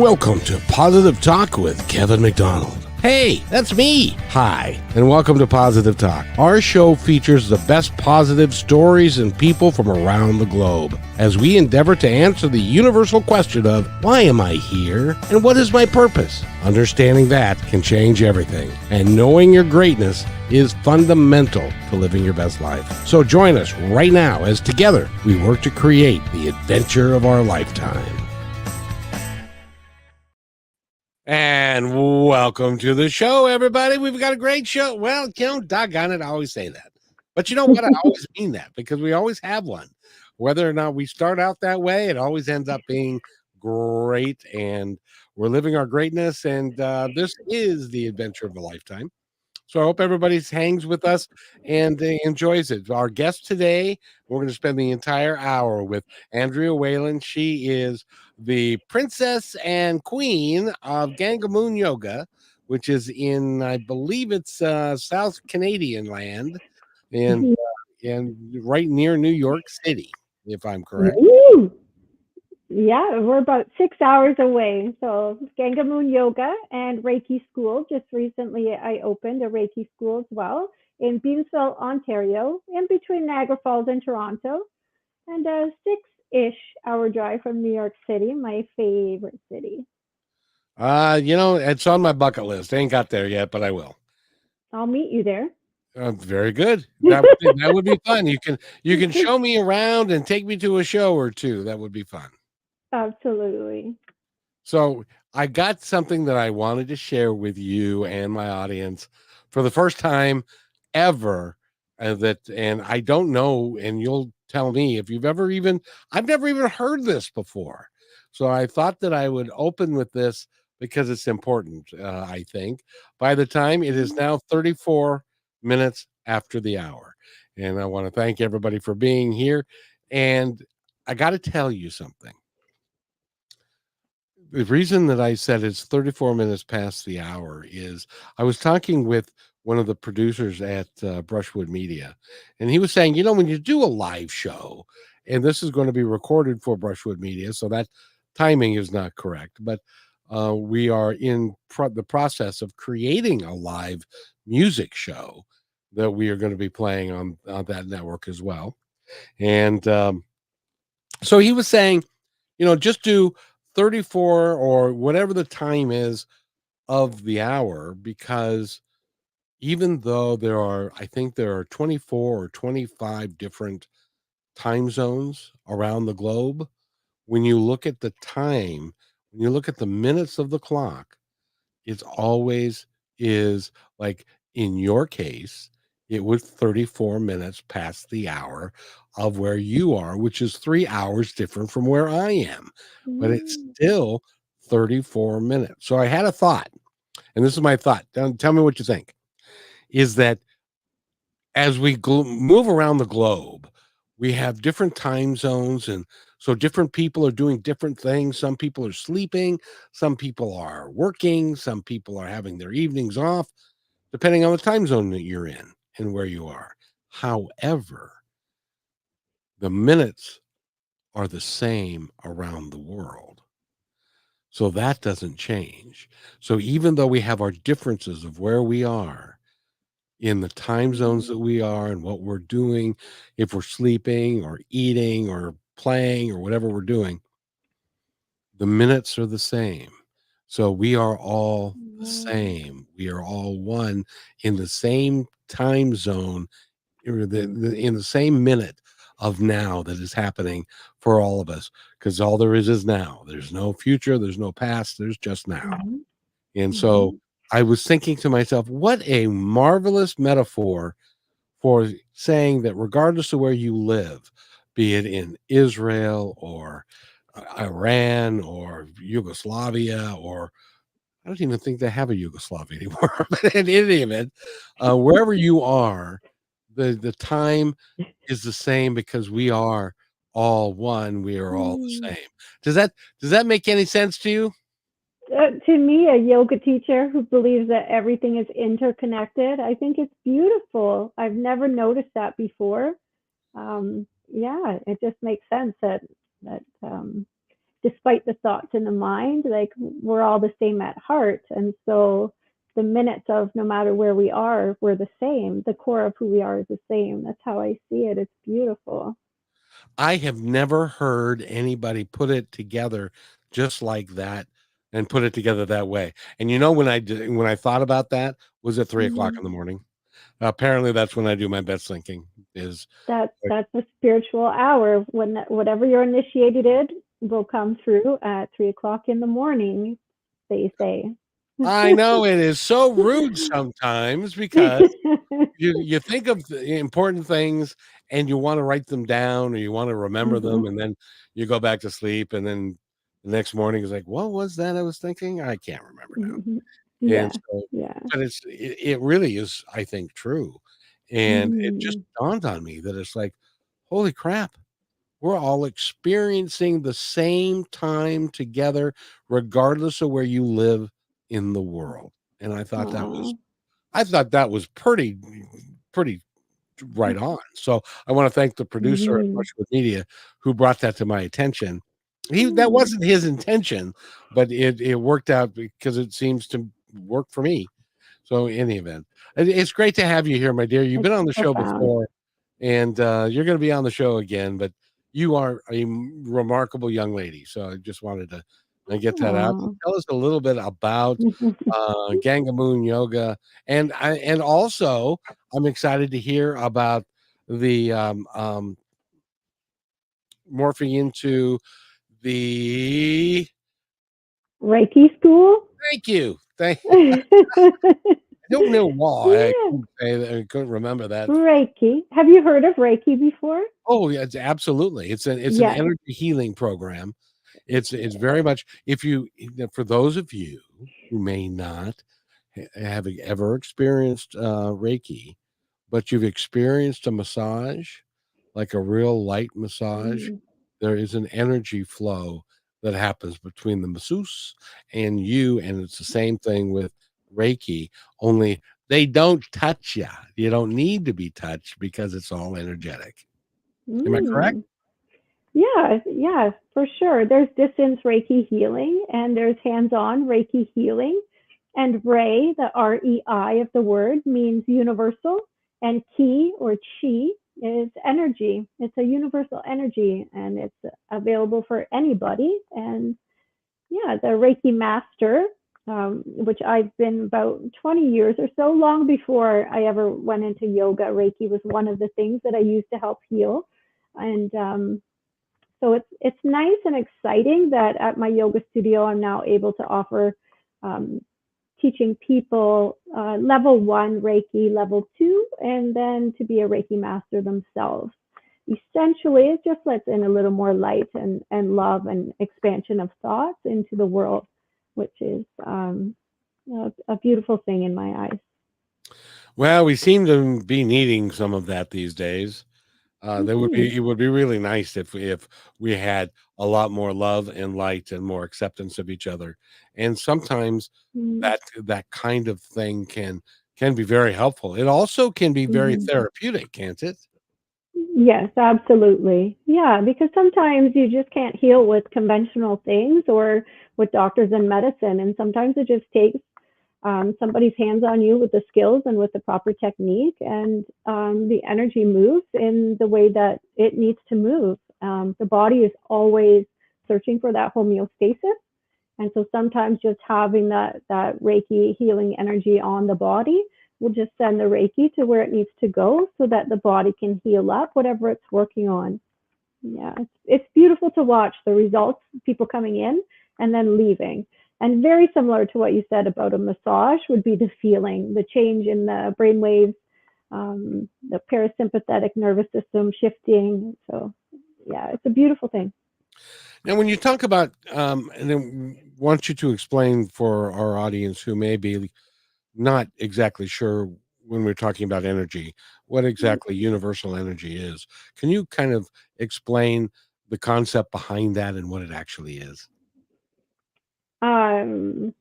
Welcome to Positive Talk with Kevin McDonald. Hey, that's me. Hi, and welcome to Positive Talk. Our show features the best positive stories and people from around the globe as we endeavor to answer the universal question of why am I here and what is my purpose? Understanding that can change everything, and knowing your greatness is fundamental to living your best life. So join us right now as together we work to create the adventure of our lifetime. And welcome to the show, everybody. We've got a great show. Well, doggone it, I always say that. But you know what? I always mean that because we always have one. Whether or not we start out that way, it always ends up being great. And we're living our greatness. And this is the adventure of a lifetime. So I hope everybody hangs with us and enjoys it. Our guest today, we're going to spend the entire hour with Andrea Wehlann. She is the princess and queen of Ganga Moon Yoga, which is in, I believe it's South Canadian land and right near New York City, if I'm correct. Woo! Yeah, we're about 6 hours away. So Ganga Moon Yoga and Reiki School. Just recently, I opened a Reiki school as well in Beamsville, Ontario, in between Niagara Falls and Toronto, and a 6-ish hour drive from New York City, my favorite city. It's on my bucket list. I ain't got there yet, but I will. I'll meet you there. Very good. That would be fun. You can show me around and take me to a show or two. That would be fun. Absolutely. So I got something that I wanted to share with you and my audience for the first time ever. And I don't know, and you'll tell me if you've I've never even heard this before. So I thought that I would open with this because it's important. I think by the time it is now 34 minutes after the hour, and I want to thank everybody for being here. And I got to tell you something. The reason that I said it's 34 minutes past the hour is I was talking with one of the producers at Brushwood Media, and he was saying, when you do a live show, and this is going to be recorded for Brushwood Media, so that timing is not correct, but we are in the process of creating a live music show that we are going to be playing on that network as well. And so he was saying, just do 34 or whatever the time is of the hour, because even though I think there are 24 or 25 different time zones around the globe, when you look at the time, when you look at the minutes of the clock, it's always is like in your case, it was 34 minutes past the hour of where you are, which is 3 hours different from where I am, but it's still 34 minutes. So I had a thought, and this is my thought. Tell me what you think. Is that as we move around the globe, we have different time zones, and so different people are doing different things. Some people are sleeping, some people are working, some people are having their evenings off, depending on the time zone that you're in and where you are. However, the minutes are the same around the world. So that doesn't change. So even though we have our differences of where we are in the time zones that we are and what we're doing, if we're sleeping or eating or playing or whatever we're doing, the minutes are the same. So we are all the same. We are all one in the same time zone, or in the same minute of now that is happening for all of us, because all there is now. There's no future, there's no past, there's just now. And so I was thinking to myself, what a marvelous metaphor for saying that regardless of where you live, be it in Israel or Iran or Yugoslavia, or I don't even think they have a Yugoslavia anymore, but in any event, wherever you are, the time is the same because we are all one. We are all the same. Does that make any sense to you? To me, a yoga teacher who believes that everything is interconnected, I think it's beautiful. I've never noticed that before. Yeah, it just makes sense that despite the thoughts in the mind, like we're all the same at heart. And so the minutes of no matter where we are, we're the same. The core of who we are is the same. That's how I see it. It's beautiful. I have never heard anybody put it together just like that and put it together that way. And when I thought about that was at 3 o'clock Mhm. in the morning. Apparently, that's when I do my best thinking. Is like, That's a spiritual hour when whatever you're initiated in will come through at 3 o'clock in the morning, they say. I know it is so rude sometimes because you think of the important things and you want to write them down or you want to remember them, Mhm. and then you go back to sleep, and then the next morning is like, what was that I was thinking? I can't remember now. Mhm. And Yeah, so, yeah. but it really is, I think, true. And it just Mhm. dawned on me that it's like, holy crap, we're all experiencing the same time together, regardless of where you live in the world. And Aw. I thought that was pretty right on. So I want to thank the producer at Mhm. Brushwood Media who brought that to my attention. That Mm. wasn't his intention, but it worked out because it seems to work for me. So in any event, it's great to have you here, my dear. You've It's been on the show profound. before, and you're going to be on the show again. But you are a remarkable young lady. So I just wanted to get that out. Aw. Tell us a little bit about Ganga Moon Yoga, and also I'm excited to hear about the morphing into the. Reiki school? Thank you. Yeah. I don't know why I couldn't say that. I couldn't remember that. Reiki. Have you heard of Reiki before? Oh, yeah, it's absolutely. It's an Yes. energy healing program. It's very much if you for those of you who may not have ever experienced Reiki, but you've experienced a massage, like a real light massage, Mm. there is an energy flow that happens between the masseuse and you, and it's the same thing with Reiki, only they don't touch you. You don't need to be touched because it's all energetic. Am I correct? Mm. Yeah, yeah, for sure. There's distance Reiki healing and there's hands-on Reiki healing. And Rei, the REI of the word, means universal, and Ki or Chi is energy. It's a universal energy and it's available for anybody. And yeah, the Reiki master, which I've been about 20 years or so, long before I ever went into yoga. Reiki was one of the things that I used to help heal. And so it's nice and exciting that at my yoga studio I'm now able to offer um, teaching people level 1 Reiki, level 2, and then to be a Reiki master themselves. Essentially, it just lets in a little more light and love and expansion of thoughts into the world, which is a beautiful thing in my eyes. Well, we seem to be needing some of that these days. Mm-hmm. It would be really nice if we had a lot more love and light and more acceptance of each other. And sometimes that kind of thing can be very helpful. It also can be very Mm-hmm. therapeutic, can't it? Yes, absolutely. Yeah, because sometimes you just can't heal with conventional things or with doctors and medicine. And sometimes it just takes somebody's hands on you with the skills and with the proper technique, and the energy moves in the way that it needs to move. The body is always searching for that homeostasis. And so sometimes just having that Reiki healing energy on the body will just send the Reiki to where it needs to go so that the body can heal up whatever it's working on. Yeah, it's beautiful to watch the results, people coming in and then leaving. And very similar to what you said about a massage would be the feeling, the change in the brain waves, the parasympathetic nervous system shifting. So yeah, it's a beautiful thing. Now, when you talk about, and then want you to explain for our audience who may be not exactly sure when we're talking about energy, what exactly universal energy is. Can you kind of explain the concept behind that and what it actually is? Um,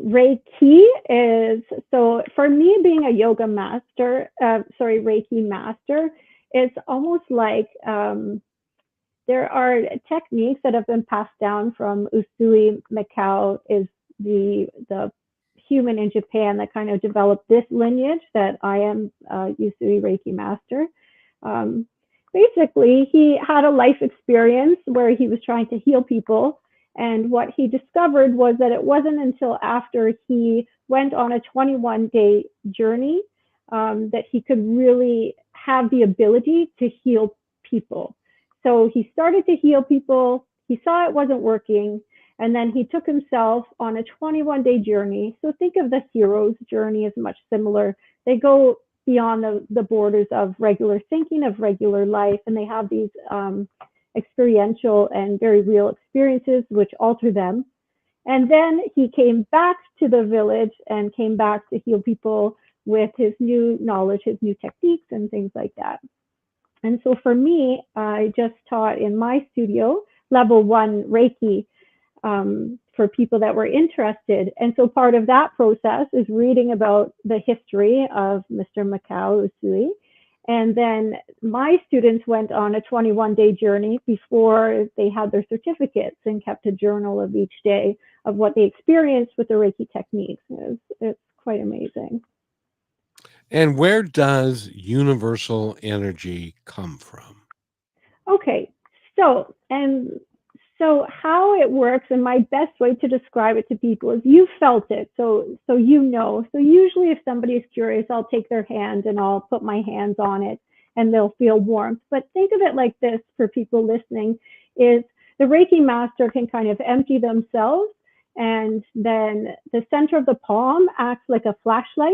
Reiki is, so for me being a yoga master, sorry, Reiki master, it's almost like there are techniques that have been passed down from Usui Mikao, is the human in Japan that kind of developed this lineage that I am Usui Reiki master. Um, Basically, he had a life experience where he was trying to heal people. And what he discovered was that it wasn't until after he went on a 21-day journey that he could really have the ability to heal people. So he started to heal people. He saw it wasn't working. And then he took himself on a 21-day journey. So think of the hero's journey as much similar. They go beyond the borders of regular thinking, of regular life, and they have these experiential and very real experiences which alter them. And then he came back to the village and came back to heal people with his new knowledge, his new techniques, and things like that. And so for me, I just taught in my studio level 1 Reiki for people that were interested. And so part of that process is reading about the history of Mr. Mikao Usui. And then my students went on a 21-day journey before they had their certificates and kept a journal of each day of what they experienced with the Reiki techniques. It's quite amazing. And where does universal energy come from? Okay, so how it works, and my best way to describe it to people is you felt it, so you know. So usually if somebody is curious, I'll take their hand and I'll put my hands on it and they'll feel warmth. But think of it like this for people listening, is the Reiki master can kind of empty themselves, and then the center of the palm acts like a flashlight,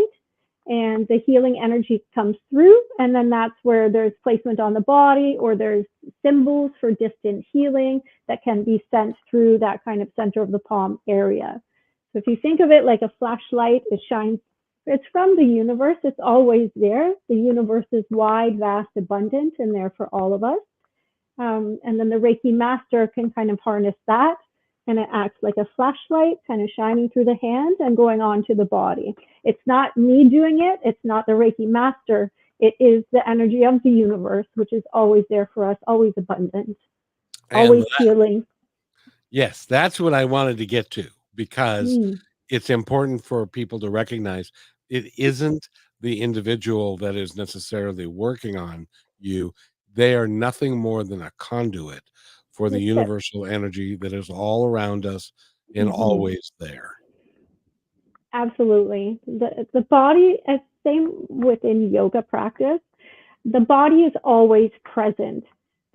and the healing energy comes through, and then that's where there's placement on the body, or there's symbols for distant healing that can be sent through that kind of center of the palm area. So if you think of it like a flashlight, it shines, it's from the universe, it's always there. The universe is wide, vast, abundant, and there for all of us. And then the Reiki master can kind of harness that, and it acts like a flashlight, kind of shining through the hand and going on to the body. It's not me doing it. It's not the Reiki master. It is the energy of the universe, which is always there for us, always abundant, always And healing. yes, that's what I wanted to get to, because Mm. it's important for people to recognize it isn't the individual that is necessarily working on you. They are nothing more than a conduit for the That's it. universal energy that is all around us and Mm-hmm. always there. Absolutely. The body, same within yoga practice, the body is always present.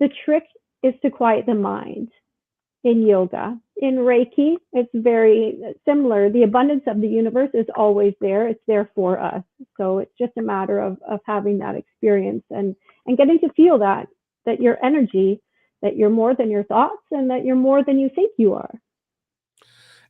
The trick is to quiet the mind. In yoga. In Reiki, it's very similar. The abundance of the universe is always there. It's there for us. So it's just a matter of having that experience and getting to feel that your energy, that you're more than your thoughts, and that you're more than you think you are.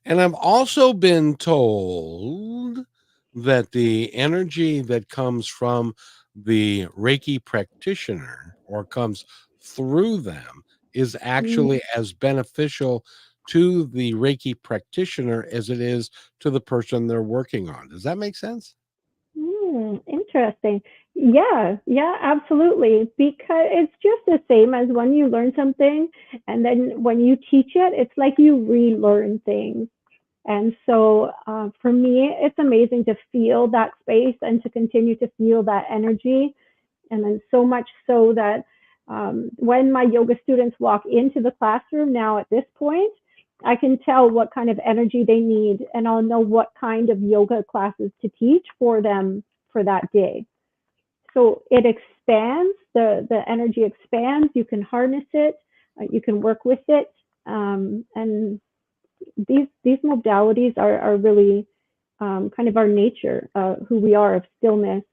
And I've also been told that the energy that comes from the Reiki practitioner or comes through them is Mm. actually as beneficial to the Reiki practitioner as it is to the person they're working on. Does that make sense? Interesting. Yeah, yeah, absolutely. Because it's just the same as when you learn something and then when you teach it, it's like you relearn things. And so for me, it's amazing to feel that space and to continue to feel that energy. And then so much so that when my yoga students walk into the classroom now at this point, I can tell what kind of energy they need, and I'll know what kind of yoga classes to teach for them for that day. So it expands, the energy expands, you can harness it, you can work with it. And these modalities are really kind of our nature, who we are, of stillness,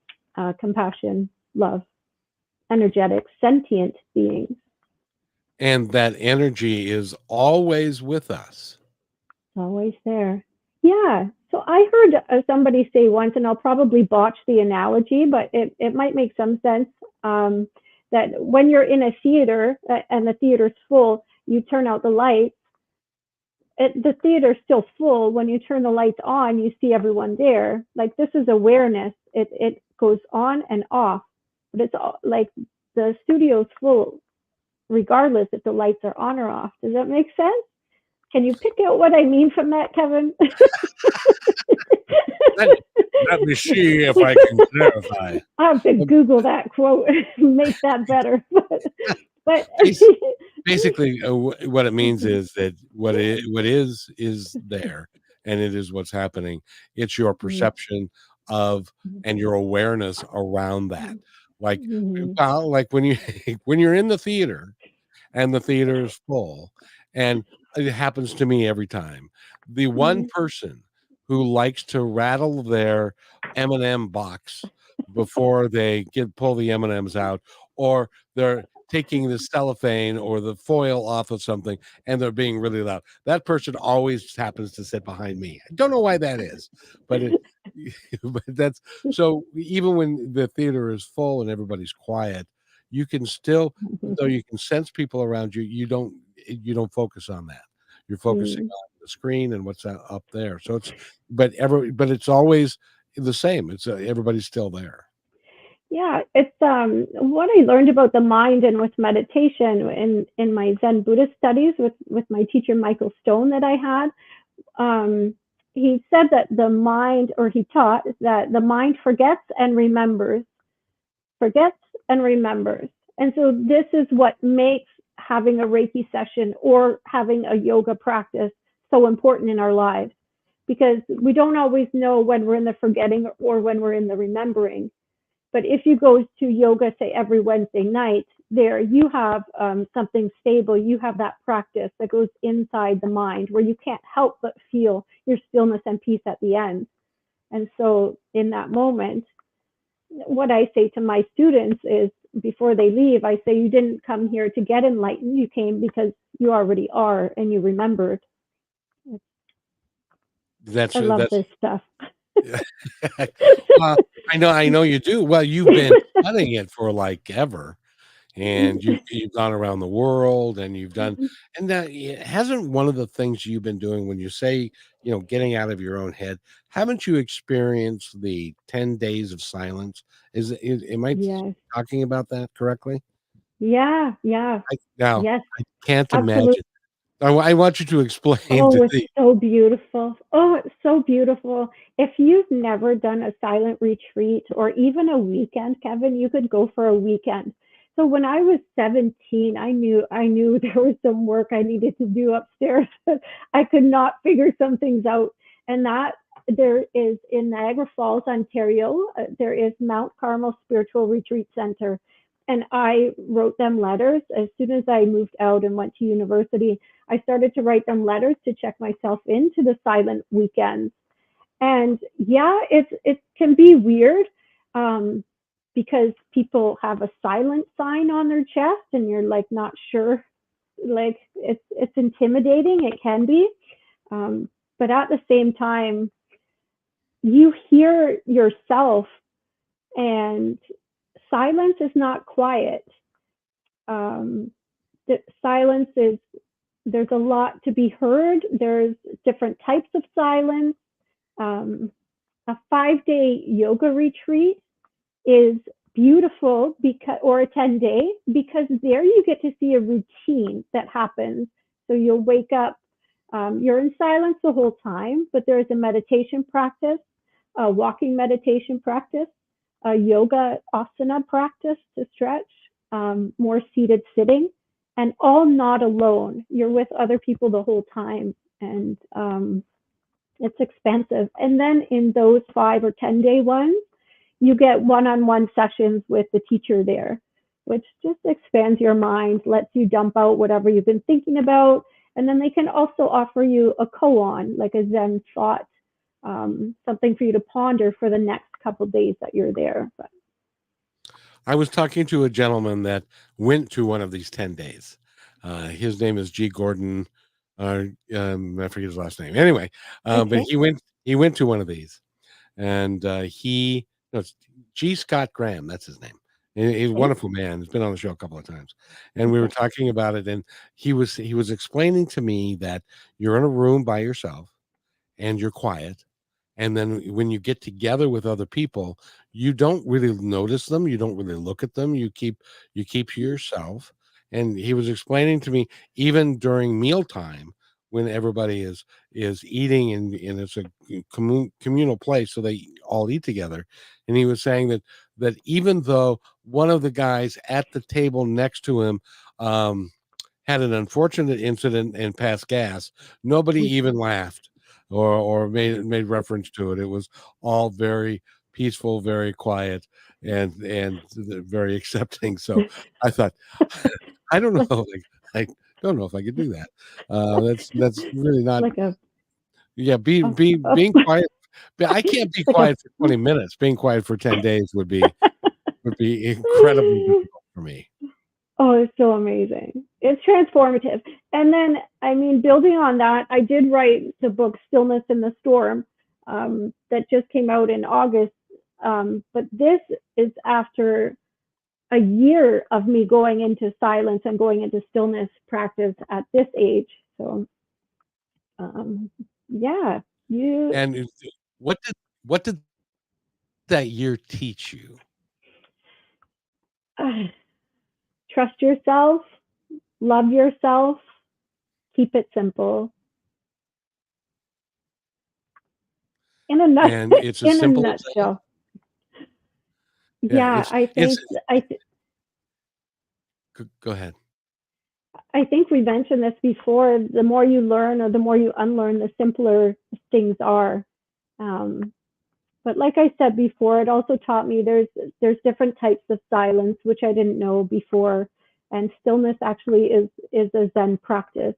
compassion, love, energetic, sentient beings. And that energy is always with us. It's always there. Yeah. So I heard somebody say once, and I'll probably botch the analogy, but it might make some sense, that when you're in a theater and the theater's full, you turn out the lights. The theater's still full. When you turn the lights on, you see everyone there. Like, this is awareness. It goes on and off, but it's all, like, the studio's full. regardless if the lights are on or off. Does that make sense? Can you pick out what I mean from that, Kevin? Let, let me see if I can clarify. I have to Um, Google that quote and make that better. But bas- Basically, what it means is that what is there, and it is what's happening. It's your perception of and your awareness around that. Like, Mhm. well, like when you when you're in the theater and the theater is full, and it happens to me every time. The one Mhm. person who likes to rattle their M&M box before they get pull the M&Ms out, or they're taking the cellophane or the foil off of something and they're being really loud. That person always happens to sit behind me. I don't know why that is, but it but that's so even when the theater is full and everybody's quiet, you can still, though you can sense people around you, you don't focus on that. You're focusing Mm. on the screen and what's up there. So it's but it's always the same. It's everybody's still there. Yeah, it's what I learned about the mind and with meditation in my Zen Buddhist studies with my teacher Michael Stone that I had. Um, he said that the mind, or he taught that the mind forgets and remembers. And so this is what makes having a Reiki session or having a yoga practice so important in our lives, because we don't always know when we're in the forgetting or when we're in the remembering. But if you go to yoga, say every Wednesday night, there you have something stable. You have that practice that goes inside the mind where you can't help but feel your stillness and peace at the end. And so in that moment, what I say to my students is before they leave, I say, you didn't come here to get enlightened. You came because you already are and you remembered. That's I love that's this stuff. well, I know you do. Well, you've been studying it for like ever, and you've gone around the world and you've done, and that hasn't one of the things you've been doing when you say, getting out of your own head, haven't you experienced the 10 days of silence? Am I Yes. talking about that correctly? Yeah. Yeah. Now Yes. I can't Absolutely. imagine. I want you to explain Oh, to it's the so beautiful. Oh, it's so beautiful. If you've never done a silent retreat or even a weekend, Kevin, you could go for a weekend. So when I was 17, I knew there was some work I needed to do upstairs. I could not figure some things out. And that there is in Niagara Falls, Ontario, there is Mount Carmel Spiritual Retreat Center. And I wrote them letters as soon as I moved out and went to university. I started to write them letters to check myself into the silent weekends. And yeah, it can be weird um, because people have a silent sign on their chest, and you're like not sure. Like it's intimidating. It can be, but at the same time, you hear yourself, and silence is not quiet. Um, the silence is there's a lot to be heard. There's different types of silence. Um, a 5 day yoga retreat is beautiful because, or a 10 day, because there you get to see a routine that happens. So you'll wake up, you're in silence the whole time, but there's a meditation practice, a walking meditation practice, a yoga asana practice to stretch, more seated sitting, and all not alone. You're with other people the whole time. And it's expensive. And then in those 5 or 10 day ones, you get one-on-one sessions with the teacher there, which just expands your mind, lets you dump out whatever you've been thinking about. And then they can also offer you a koan, like a Zen thought, something for you to ponder for the next couple of days that you're there. But, I was talking to a gentleman that went to one of these 10 days. His name is G. Gordon. I forget his last name. Anyway, but okay. he went to one of these, and no, it's G. Scott Graham. That's his name. He's a Okay. wonderful man. He's been on the show a couple of times, and we were Okay. talking about it. And he was explaining to me that you're in a room by yourself and you're quiet, and then when you get together with other people, you don't really notice them, you don't really look at them, you keep to yourself, and he was explaining to me even during mealtime when everybody is eating and it's a communal place, so they all eat together. And he was saying that even though one of the guys at the table next to him um, had an unfortunate incident and passed gas, nobody even laughed or made reference to it. It was all very peaceful, very quiet, and very accepting. So I thought, I don't know, like I don't know if I could do that. That's really not. like a Yeah, oh, oh. being quiet. But I can't be like a quiet for 20 minutes. Being quiet for 10 days would be incredibly difficult for me. Oh, it's so amazing. It's transformative. And then, I mean, building on that, I did write the book Stillness in the Storm that just came out in August. But this is after a year of me going into silence and going into stillness practice at this age. So, um, yeah, you And what did that year teach you? uh, trust yourself, love yourself, keep it simple. In a nut, And it's as in a simple as that. nutshell. Yeah, Yeah, it's go ahead. I think we mentioned this before. The more you learn, or the more you unlearn, the simpler things are. Um, but like I said before, it also taught me there's different types of silence, which I didn't know before, and stillness actually is a Zen practice.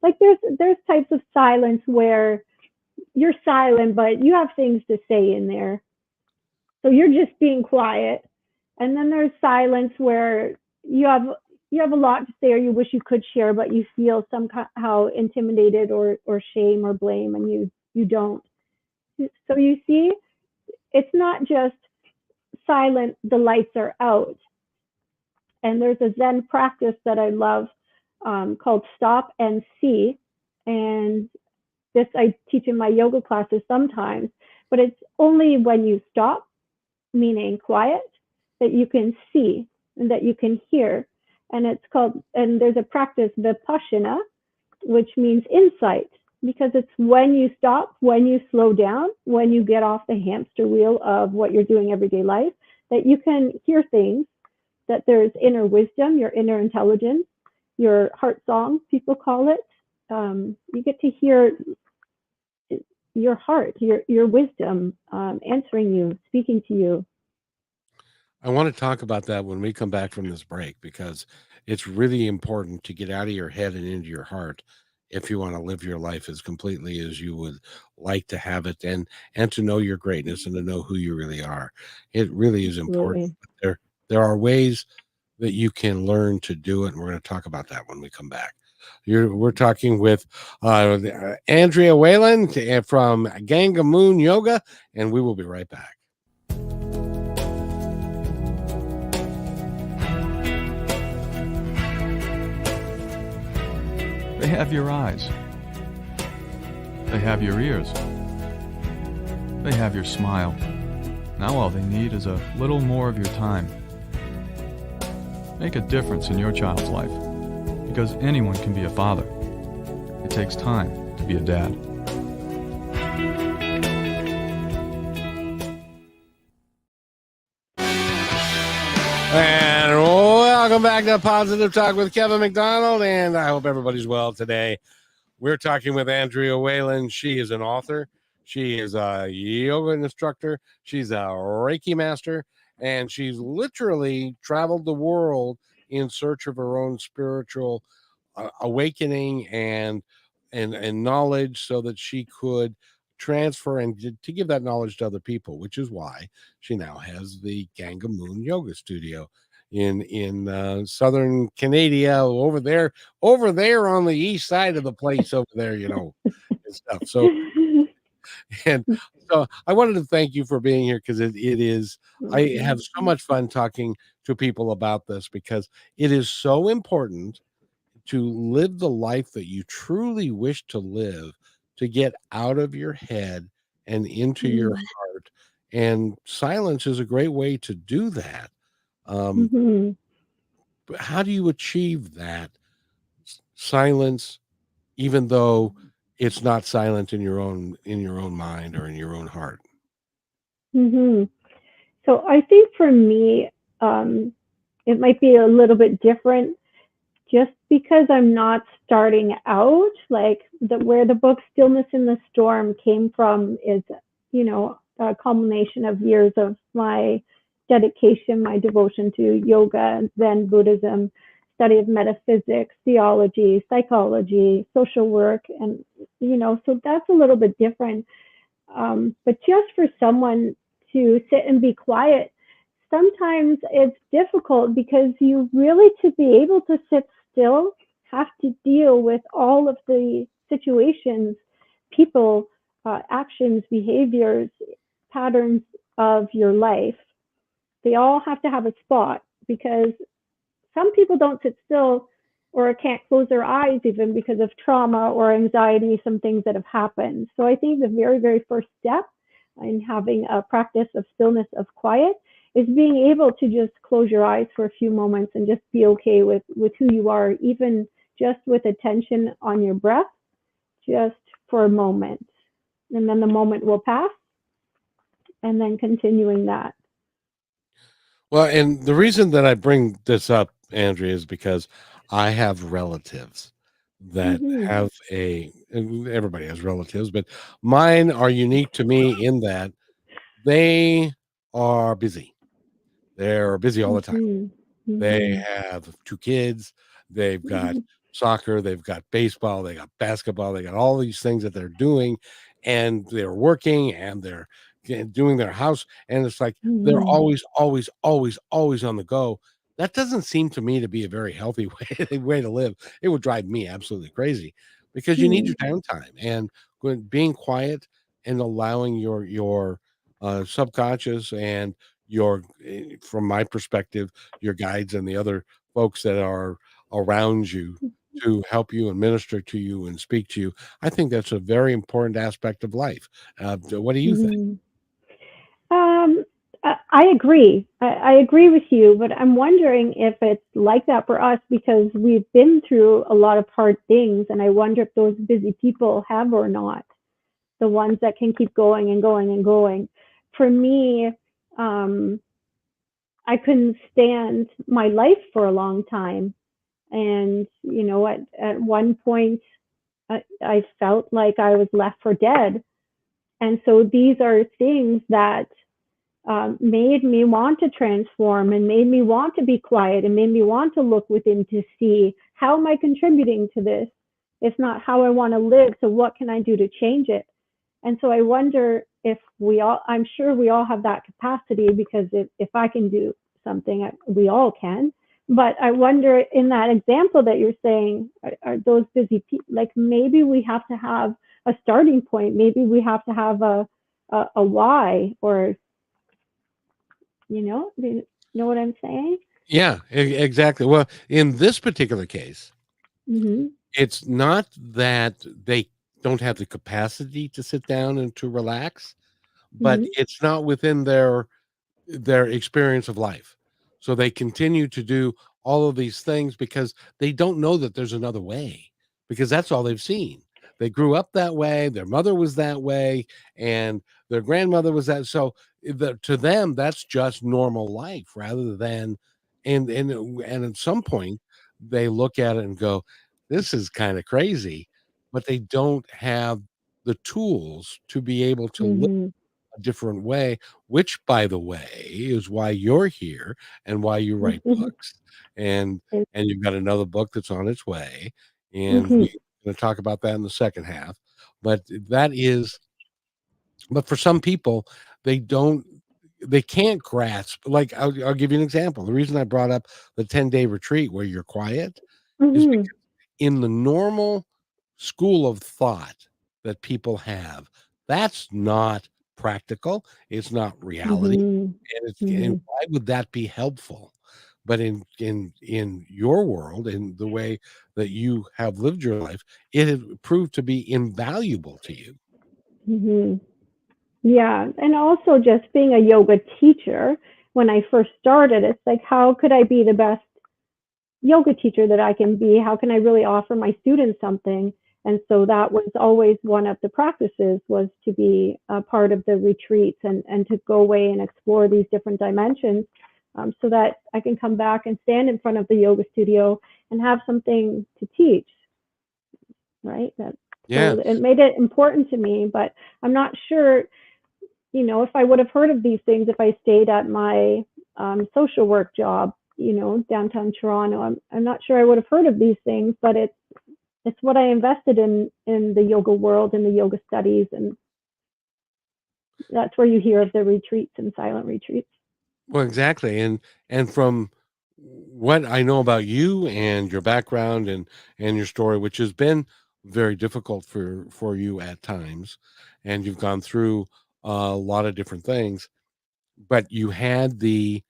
Like there's types of silence where you're silent, but you have things to say in there, so you're just being quiet. And then there's silence where you have you have a lot to say, or you wish you could share, but you feel somehow intimidated or shame or blame, and you don't. So you see, it's not just silent, the lights are out. And there's a Zen practice that I love called Stop and See. And this I teach in my yoga classes sometimes, but it's only when you stop, meaning quiet, that you can see and that you can hear. And it's called, and there's a practice, Vipassana, which means insight, because it's when you stop, when you slow down, when you get off the hamster wheel of what you're doing everyday life, that you can hear things, that there's inner wisdom, your inner intelligence, your heart song, people call it. You get to hear your heart, your wisdom answering you, speaking to you. I want to talk about that when we come back from this break because it's really important to get out of your head and into your heart if you want to live your life as completely as you would like to have it and to know your greatness and to know who you really are. It really is important. Absolutely. But there are ways that you can learn to do it, and we're going to talk about that when we come back. We're talking with Andrea Wehlann from Ganga Moon Yoga, and we will be right back. They have your eyes. They have your ears. They have your smile. Now all they need is a little more of your time. Make a difference in your child's life, because anyone can be a father. It takes time to be a dad. And welcome back to Positive Talk with Kevin McDonald, and I hope everybody's well today. We're talking with Andrea Wehlann. She is an author. She is a yoga instructor. She's a Reiki master, and she's literally traveled the world in search of her own spiritual awakening and knowledge so that she could transfer and to give that knowledge to other people, which is why she now has the Ganga Moon Yoga Studio in southern Canada over there on the east side of the place over there, and stuff. So and so I wanted to thank you for being here because it is I have so much fun talking to people about this because it is so important to live the life that you truly wish to live, to get out of your head and into your heart. And silence is a great way to do that. Um, Mm-hmm. But how do you achieve that silence, even though it's not silent in your own mind or in your own heart? hmm So I think for me, it might be a little bit different just because I'm not starting out. Like where the book Stillness in the Storm came from is, a culmination of years of my dedication, my devotion to yoga, Zen Buddhism, study of metaphysics, theology, psychology, social work, and so that's a little bit different. But just for someone to sit and be quiet, sometimes it's difficult because you really, to be able to sit still, have to deal with all of the situations, people, actions, behaviors, patterns of your life. They all have to have a spot because some people don't sit still or can't close their eyes even because of trauma or anxiety, some things that have happened. So I think the very, very first step in having a practice of stillness, of quiet, is being able to just close your eyes for a few moments and just be okay with who you are, even just with attention on your breath, just for a moment. And then the moment will pass, and then continuing that. Well, and the reason that I bring this up, Andrea, is because I have relatives that Mm-hmm. have and everybody has relatives, but mine are unique to me in that they are busy. They're busy all the time. Mm-hmm. They Mm-hmm. have 2 kids, they've got soccer, they've got baseball, they got basketball, they got all these things that they're doing, and they're working, and they're doing their house, and it's like they're Mm-hmm. always, always, always, always on the go. That doesn't seem to me to be a very healthy way to live. It would drive me absolutely crazy because you need Mm-hmm. your downtime, and when being quiet and allowing your subconscious and from my perspective, your guides and the other folks that are around you to help you and minister to you and speak to you. I think that's a very important aspect of life. What do you think? Mm-hmm. Um, I agree. I agree with you, but I'm wondering if it's like that for us because we've been through a lot of hard things, and I wonder if those busy people have or not, the ones that can keep going and going and going. For me, um, I couldn't stand my life for a long time, and at one point, I felt like I was left for dead. And so these are things that made me want to transform and made me want to be quiet and made me want to look within to see how am I contributing to this? It's not how I want to live. So what can I do to change it? And so I wonder if I'm sure we all have that capacity because if I can do something, we all can. But I wonder in that example that you're saying, are those busy people, like maybe we have to have a starting point. Maybe we have to have a why or do you know what I'm saying? Yeah, exactly. Well, in this particular case, Mhm. it's not that they don't have the capacity to sit down and to relax, but Mhm. it's not within their experience of life. So they continue to do all of these things because they don't know that there's another way because that's all they've seen. They grew up that way, their mother was that way, and their grandmother was that. So to them, that's just normal life rather than and at some point they look at it and go, this is kind of crazy, but they don't have the tools to be able to live Mhm. a different way, which, by the way, is why you're here and why you write Mhm. books. And you've got another book that's on its way, and Mhm. we're gonna talk about that in the second half. But that is but for some people, they don't they can't grasp like, I'll give you an example. The reason I brought up the 10-day retreat where you're quiet is Mhm. because in the normal school of thought that people have, that's not practical, it's not reality, Mhm. and Mhm. why would that be helpful? But in your world, in the way that you have lived your life, it has proved to be invaluable to you. Mhm. Yeah, and also just being a yoga teacher, when I first started, it's like how could I be the best yoga teacher that I can be? How can I really offer my students something? And so that was always one of the practices, was to be a part of the retreats and to go away and explore these different dimensions, so that I can come back and stand in front of the yoga studio and have something to teach, right? Yeah. So it made it important to me, but I'm not sure, if I would have heard of these things if I stayed at my social work job, downtown Toronto. I'm not sure I would have heard of these things, but it's what I invested in the yoga world and the yoga studies, and that's where you hear of the retreats and silent retreats. Well, exactly. And from what I know about you and your background and your story, which has been very difficult for you at times, and you've gone through a lot of different things, but you had the,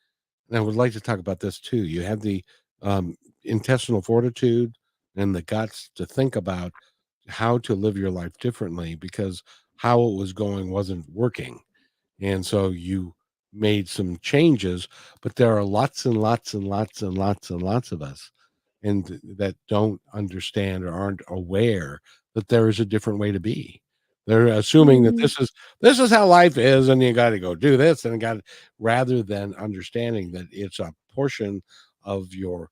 and I would like to talk about this too. You had the um, intestinal fortitude and the guts to think about how to live your life differently, because how it was going wasn't working. And so you made some changes, but there are lots and lots and lots and lots and lots of us and that don't understand or aren't aware that there is a different way to be. They're assuming that Mm-hmm. this is how life is, and you got to go do this, and got, rather than understanding that it's a portion of your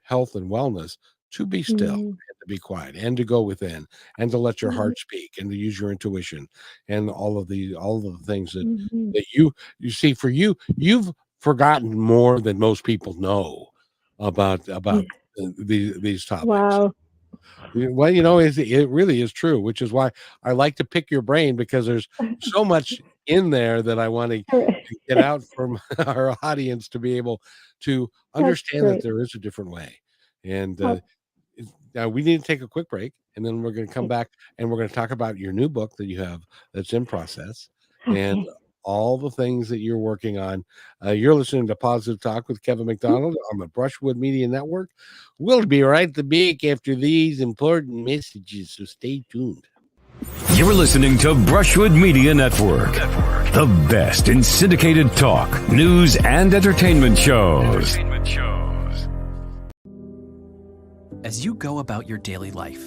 health and wellness to be still Mm-hmm. and to be quiet and to go within and to let your Mm-hmm. heart speak and to use your intuition and all of the things Mm-hmm. that you see. For you, you've forgotten more than most people know about these topics. Wow. Well, it really is true, which is why I like to pick your brain, because there's so much in there that I want to get out from our audience to be able to That's understand that great. there is a different way. And Oh, now we need to take a quick break, and then we're going to come okay. back and we're going to talk about your new book that you have that's in process and Okay. all the things that you're working on. You're listening to Positive Talk with Kevin McDonald on the Brushwood Media Network. We'll be right back after these important messages, so stay tuned. You're listening to Brushwood Media Network, the best in syndicated talk, news, and entertainment shows. As you go about your daily life,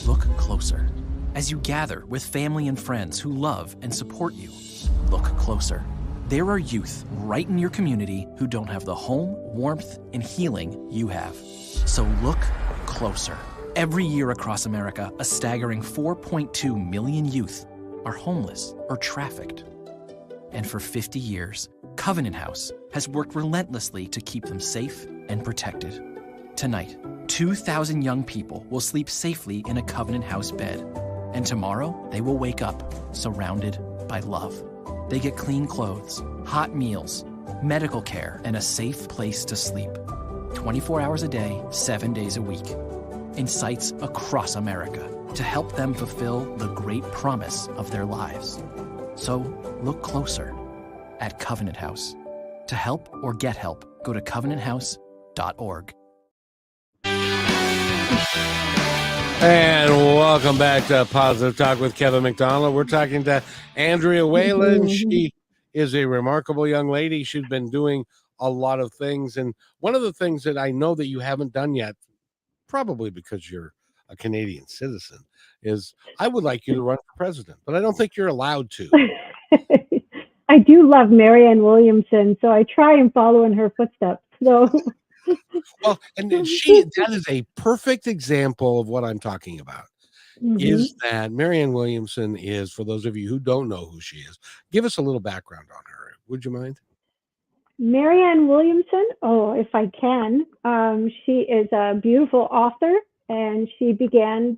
look closer. As you gather with family and friends who love and support you, look closer. There are youth right in your community who don't have the home, warmth, and healing you have. So look closer. Every year across America, a staggering 4.2 million youth are homeless or trafficked. And for 50 years, Covenant House has worked relentlessly to keep them safe and protected. Tonight, 2,000 young people will sleep safely in a Covenant House bed. And tomorrow, they will wake up surrounded by love. They get clean clothes, hot meals, medical care, and a safe place to sleep. 24 hours a day, 7 days a week. In sites across America to help them fulfill the great promise of their lives. So look closer at Covenant House. To help or get help, go to covenanthouse.org. And welcome back to Positive Talk with Kevin McDonald. We're talking to Andrea Wehlann. She is a remarkable young lady. She's been doing a lot of things. And one of the things that I know that you haven't done yet, probably because you're a Canadian citizen, is I would like you to run for president, but I don't think you're allowed to. I do love Marianne Williamson, so I try and follow in her footsteps. So, Well, and that is a perfect example of what I'm talking about. Is that Marianne Williamson is, for those of you who don't know who she is, give us a little background on her. Would you mind? Marianne Williamson, if I can, she is a beautiful author, and she began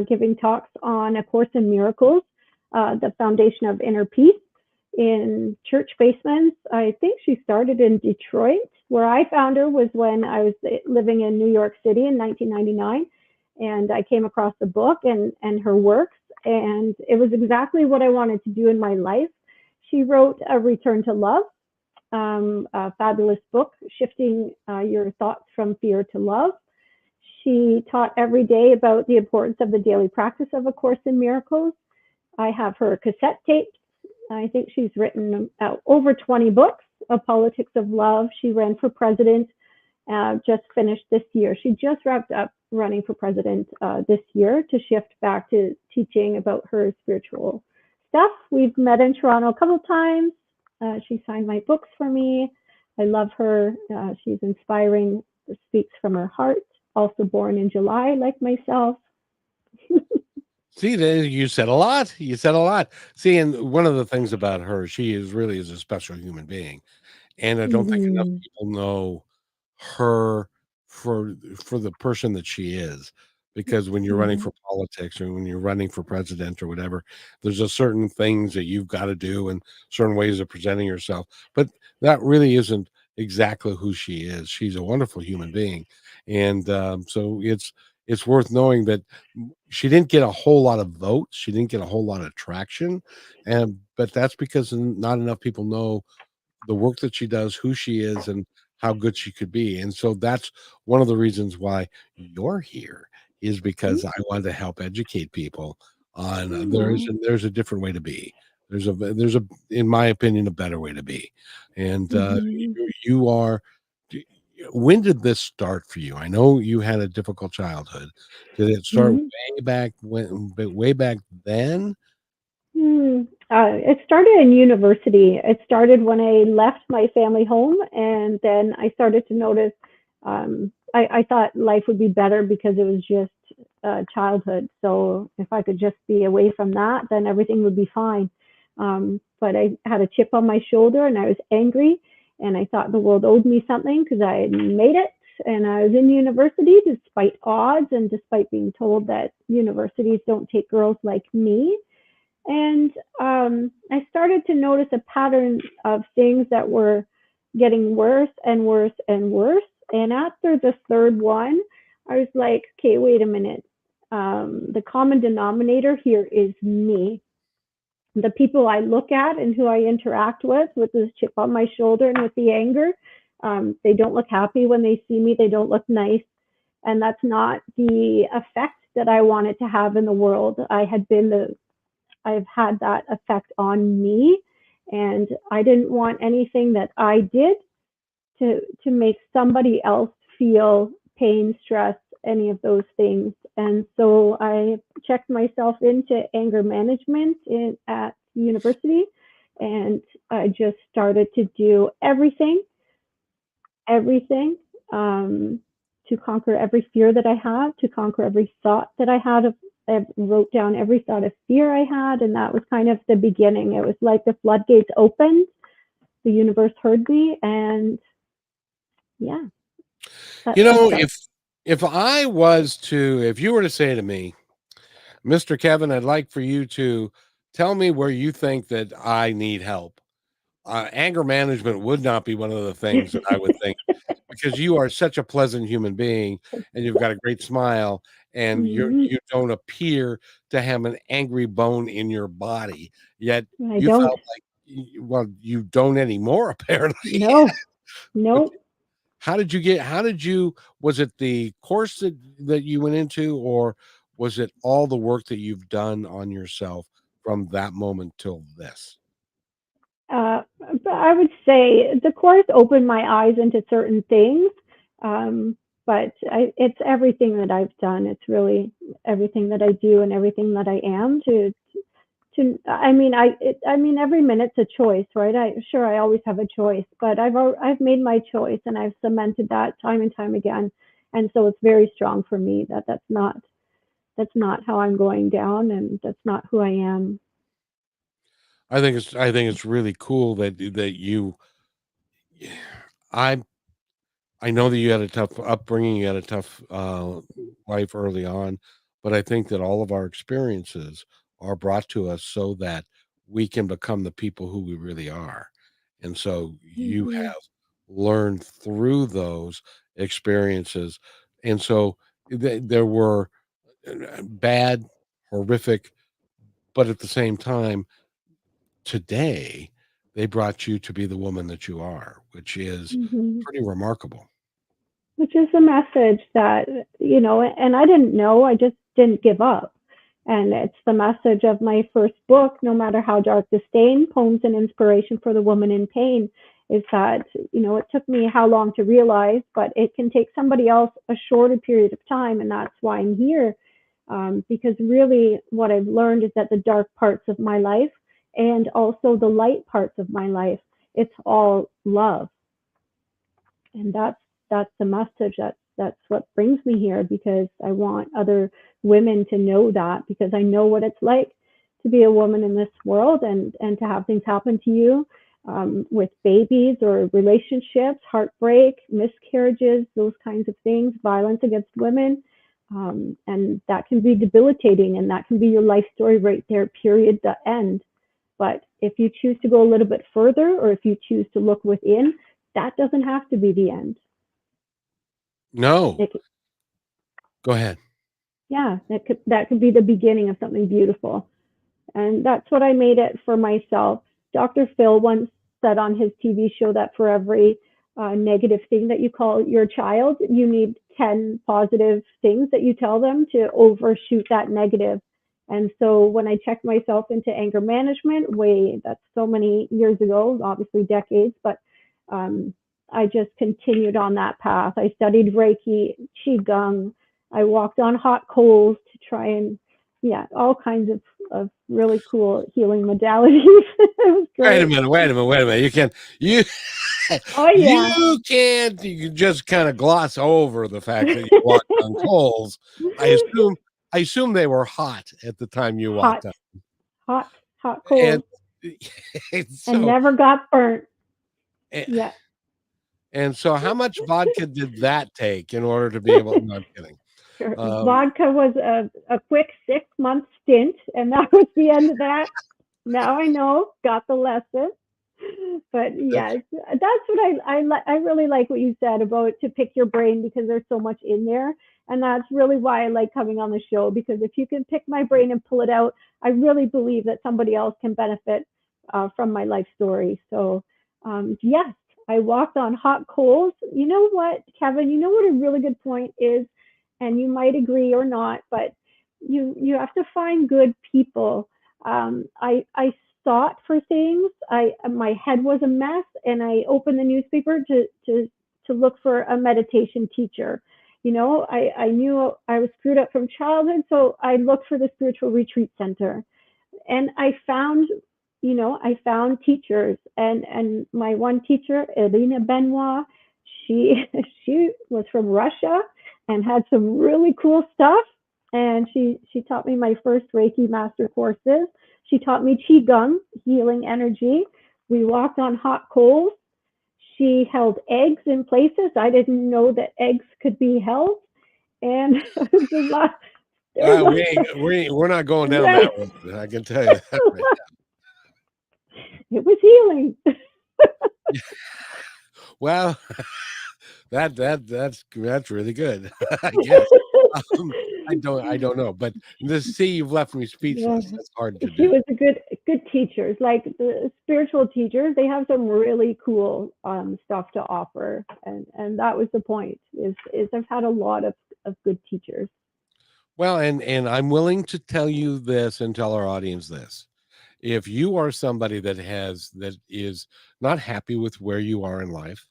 giving talks on A Course in Miracles, the foundation of inner peace, in church basements. I think she started in Detroit. Where I found her was when I was living in New York City in 1999, and I came across the book and her works, and it was exactly what I wanted to do in my life. She wrote A Return to Love, a fabulous book, shifting your thoughts from fear to love. She taught every day about the importance of the daily practice of A Course in Miracles. I have her cassette tapes. I think she's written over 20 books. A Politics of Love. She ran for president just finished this year. She just wrapped up running for president this year to shift back to teaching about her spiritual stuff. We've met in Toronto a couple times. She signed my books for me. I love her. She's inspiring, speaks from her heart, also born in July like myself. See, you said a lot. You said a lot. See, and one of the things about her, she really is a special human being, and I don't think enough Mm-hmm. people know her for the person that she is. Because when you're running Mm-hmm. for politics or when you're running for president or whatever, there's a certain things that you've got to do and certain ways of presenting yourself. But that really isn't exactly who she is. She's a wonderful human being, and so it's worth knowing that she didn't get a whole lot of votes. She didn't get a whole lot of traction, and but that's because not enough people know the work that she does, who she is, and how good she could be. And so that's one of the reasons why you're here is because I want to help educate people on there's a different way to be. There's a in my opinion a better way to be. And Mm-hmm. you are when did this start for you? I know you had a difficult childhood. Did it start Mm-hmm. way back then? It started in university. It started when I left my family home, and then I started to notice. I thought life would be better because it was just childhood. So if I could just be away from that, then everything would be fine. But I had a chip on my shoulder, and I was angry, and I thought the world owed me something because I had made it. And I was in university despite odds and despite being told that universities don't take girls like me. And I started to notice a pattern of things that were getting worse and worse and worse. And after the third one, I was like, okay, wait a minute. The common denominator here is me. The people I look at and who I interact with this chip on my shoulder and with the anger, they don't look happy when they see me. They don't look nice. And that's not the effect that I wanted to have in the world. I've had that effect on me, and I didn't want anything that I did to make somebody else feel pain, stress, any of those things. And so I checked myself into anger management at university, and I just started to do everything to conquer every fear that I had, to conquer every thought that I had. I wrote down every thought of fear I had, and that was kind of the beginning. It was like the floodgates opened, the universe heard me, and yeah, that's You the know, start. if you were to say to me, Mr. Kevin, I'd like for you to tell me where you think that I need help. Anger management would not be one of the things that I would think because you are such a pleasant human being and you've got a great smile and Mhm. you don't appear to have an angry bone in your body. Yet I you don't. felt like well, you don't anymore apparently. No, But nope. how did you was it the course that you went into or was it all the work that you've done on yourself from that moment till this? Uh, but I would say the course opened my eyes into certain things. Um, but it's everything that I've done. It's really everything that I do and everything that I am I mean every minute's a choice, right? I always have a choice, but I've made my choice and I've cemented that time and time again. And so it's very strong for me that that's not how I'm going down, and that's not who I am. I think it's really cool that you I I know that you had a tough upbringing, you had a tough life early on, but I think that all of our experiences are brought to us so that we can become the people who we really are. And so you Mm-hmm. have learned through those experiences. And so there were bad, horrific, but at the same time, today they brought you to be the woman that you are, which is Mm-hmm. pretty remarkable. Which is a message that, and I didn't know, I just didn't give up. And it's the message of my first book, No Matter How Dark the Stain, Poems and Inspiration for the Woman in Pain. is that, it took me how long to realize, but it can take somebody else a shorter period of time. And that's why I'm here. Because really what I've learned is that the dark parts of my life and also the light parts of my life, it's all love. And that's the message. That's what brings me here, because I want other women to know that, because I know what it's like to be a woman in this world, and to have things happen to you, with babies or relationships, heartbreak, miscarriages, those kinds of things, violence against women. And that can be debilitating, and that can be your life story right there, period, the end. But if you choose to go a little bit further, or if you choose to look within, that doesn't have to be the end. No, It could, go ahead. yeah, that could be the beginning of something beautiful. And that's what I made it for myself. Dr. Phil once said on his TV show that for every negative thing that you call your child, you need 10 positive things that you tell them to overshoot that negative. And so when I checked myself into anger management, that's so many years ago, obviously decades, but I just continued on that path. I studied Reiki, Qigong. I walked on hot coals to try and, all kinds of really cool healing modalities. It was great. Wait a minute. You Oh, yeah. you can just kind of gloss over the fact that you walked on coals. I assume they were hot at the time you hot, walked on. hot coals. And And never got burnt. and, Yeah. and so how much vodka did that take in order to be able no, I'm kidding. Sure. Vodka was a quick 6-month stint, and that was the end of that. Now I know, got the lesson. But yeah, that's what I really like what you said about to pick your brain, because there's so much in there. And that's really why I like coming on the show, because if you can pick my brain and pull it out, I really believe that somebody else can benefit from my life story. So yes, I walked on hot coals. You know what, Kevin, you know what a really good point is, and you might agree or not, but you have to find good people. I sought for things. My head was a mess, and I opened the newspaper to look for a meditation teacher. I knew I was screwed up from childhood, so I looked for the spiritual retreat center, and I found teachers, and my one teacher, Elena Benoit, she she was from Russia and had some really cool stuff. And she taught me my first Reiki master courses. She taught me Qigong, healing energy. We walked on hot coals. She held eggs in places I didn't know that eggs could be held. And we're not going down that road. I can tell you that right now. It was healing. Well, that's really good. I guess. I don't know, but you've left me speechless. That's hard to do. She was a good teachers, like the spiritual teachers. They have some really cool stuff to offer, and that was the point. Is I've had a lot of good teachers. Well, and I'm willing to tell you this and tell our audience this. If you are somebody that is not happy with where you are in life,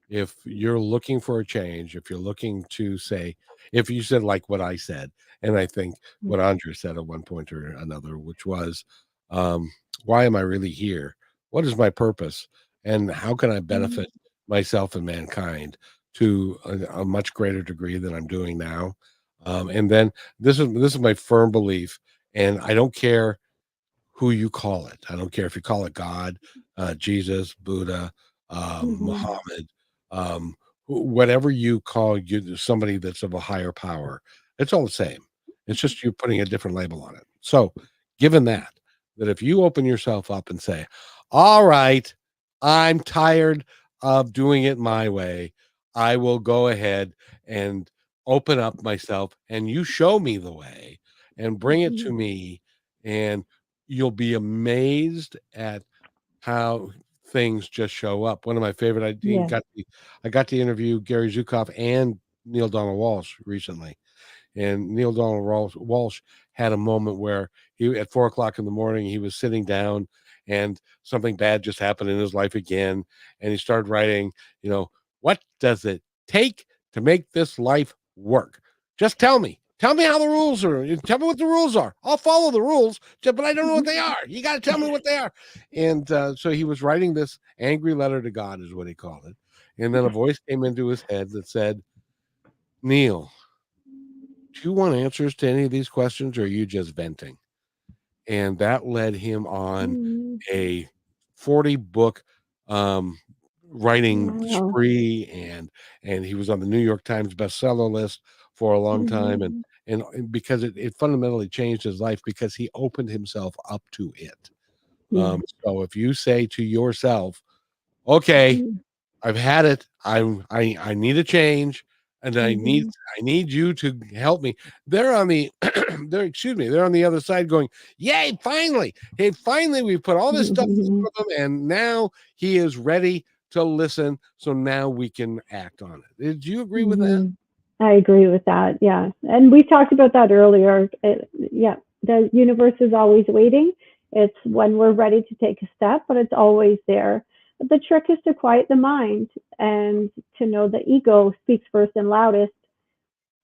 if you're looking for a change, if you're looking to say, if you said like what I said, and I think what Andrea said at one point or another, which was, why am I really here? What is my purpose? And how can I benefit myself and mankind to a much greater degree than I'm doing now? And then this is my firm belief, and I don't care who you call it. I don't care if you call it God, Jesus, Buddha, Muhammad, whatever you call somebody that's of a higher power. It's all the same. It's just you putting a different label on it. So given that if you open yourself up and say, all right, I'm tired of doing it my way, I will go ahead and open up myself, and you show me the way and bring it to me, and you'll be amazed at how things just show up. One of my favorite, I got to interview Gary Zukav and Neil Donald Walsh recently, and Neil Donald Walsh had a moment where he at 4:00 in the morning he was sitting down and something bad just happened in his life again. And he started writing, what does it take to make this life work? Just tell me. Tell me how the rules are. Tell me what the rules are. I'll follow the rules, but I don't know what they are. You got to tell me what they are. And so he was writing this angry letter to God, is what he called it. And then a voice came into his head that said, Neil, do you want answers to any of these questions, or are you just venting? And that led him on a 40-book writing spree, and he was on the New York Times bestseller list for a long time, and because it fundamentally changed his life, because he opened himself up to it. So if you say to yourself, okay, I've had it, I need a change, and I need you to help me. They're on the they're on the other side going, yay, finally. Hey, finally we've put all this stuff for them, and now he is ready to listen. So now we can act on it. Did you agree with that? I agree with that. Yeah. And we talked about that earlier. The universe is always waiting. It's when we're ready to take a step, but it's always there. But the trick is to quiet the mind and to know the ego speaks first and loudest.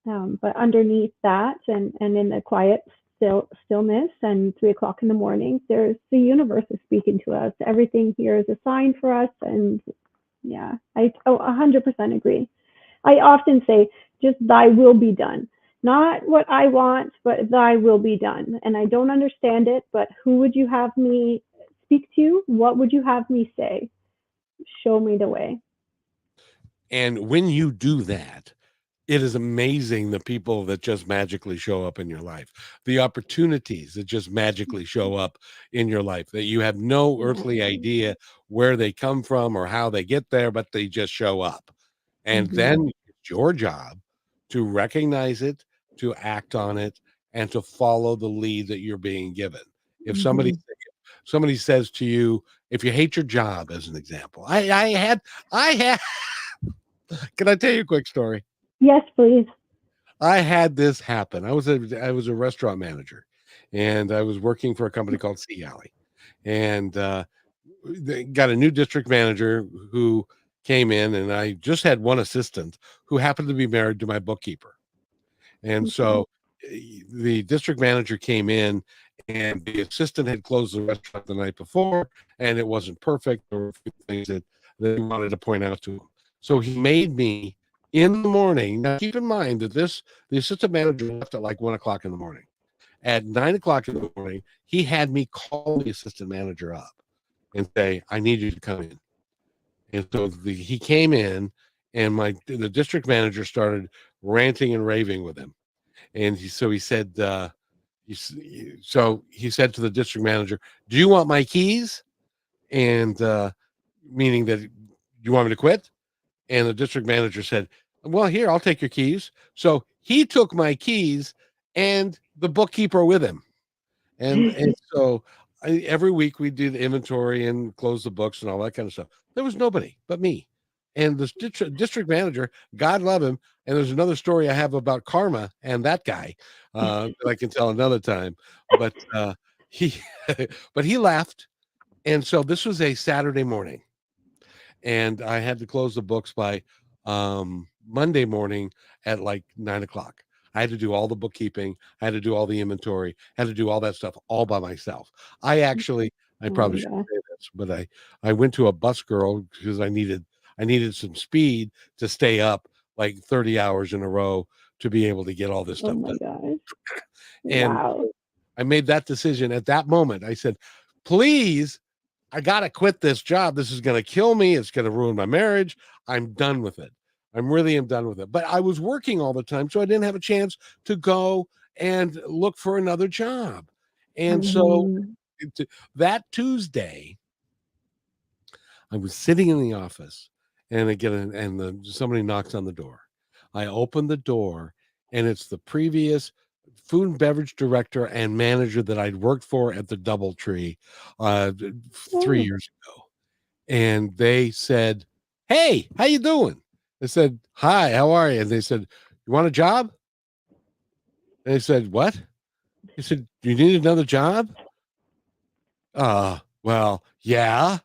But underneath that, and in the quiet stillness and 3 o'clock in the morning, there's the universe is speaking to us. Everything here is a sign for us. And yeah, I 100% agree. I often say, just thy will be done. Not what I want, but thy will be done. And I don't understand it, but who would you have me speak to? What would you have me say? Show me the way. And when you do that, it is amazing the people that just magically show up in your life, the opportunities that just magically show up in your life, that you have no earthly idea where they come from or how they get there, but they just show up. And then it's your job to recognize it, to act on it, and to follow the lead that you're being given. If somebody says to you, if you hate your job, as an example, I had, can I tell you a quick story? Yes, please. I had this happen. I was a restaurant manager, and I was working for a company called Sea Alley, and they got a new district manager who came in, and I just had one assistant who happened to be married to my bookkeeper. And so the district manager came in, and the assistant had closed the restaurant the night before, and it wasn't perfect. There were a few things that he wanted to point out to him. So he made me in the morning. Now, keep in mind that the assistant manager left at like 1 o'clock in the morning. At 9 o'clock in the morning, he had me call the assistant manager up and say, I need you to come in. And so he came in, and the district manager started ranting and raving with him. And he said to the district manager, do you want my keys? And meaning that you want me to quit? And the district manager said, well, here, I'll take your keys. So he took my keys and the bookkeeper with him. And so every week we do the inventory and close the books and all that kind of stuff. There was nobody but me. And the district manager, God love him. And there's another story I have about karma and that guy that I can tell another time. But he left. And so this was a Saturday morning, and I had to close the books by Monday morning at like 9 o'clock. I had to do all the bookkeeping. I had to do all the inventory. I had to do all that stuff all by myself. I probably shouldn't say this, but I went to a bus girl because I needed some speed to stay up like 30 hours in a row to be able to get all this stuff done. Gosh. And wow. I made that decision at that moment. I said, please, I got to quit this job. This is going to kill me. It's going to ruin my marriage. I'm done with it. I really am done with it. But I was working all the time, so I didn't have a chance to go and look for another job. And so that Tuesday, I was sitting in the office, and somebody knocks on the door. I open the door, and it's the previous food and beverage director and manager that I'd worked for at the DoubleTree 3 years ago. And they said, hey, how you doing? I said, hi, how are you? And they said, you want a job? And I said, what? He said, you need another job? Well, Well, yeah.